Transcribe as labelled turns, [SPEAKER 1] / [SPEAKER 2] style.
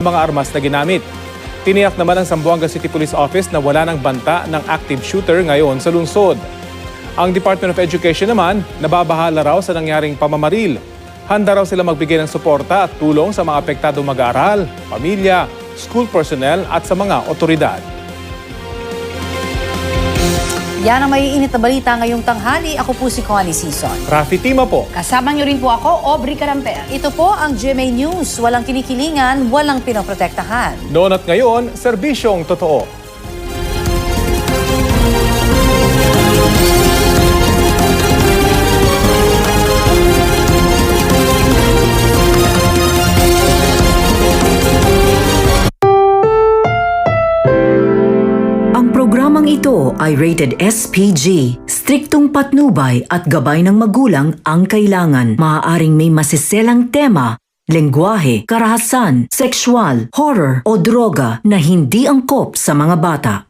[SPEAKER 1] mga armas na ginamit. Tiniyak naman ng Zamboanga City Police Office na wala ng banta ng active shooter ngayon sa lungsod. Ang Department of Education naman, nababahala raw sa nangyaring pamamaril. Handa raw sila magbigay ng suporta at tulong sa mga apektadong mag-aaral, pamilya, school personnel at sa mga otoridad.
[SPEAKER 2] Yan ang maiinit na balita ngayong tanghali. Ako po si Connie Sison.
[SPEAKER 1] Rafi Tima po.
[SPEAKER 3] Kasama niyo rin po ako, Aubrey Carampel.
[SPEAKER 2] Ito po ang GMA News. Walang kinikilingan, walang pinoprotektahan.
[SPEAKER 1] Noon at ngayon, serbisyong totoo.
[SPEAKER 4] Ang programang ito ay rated SPG. Striktong patnubay at gabay ng magulang ang kailangan. Maaaring may masiselang tema, lengguwahe, karahasan, sexual, horror o droga na hindi angkop sa mga bata.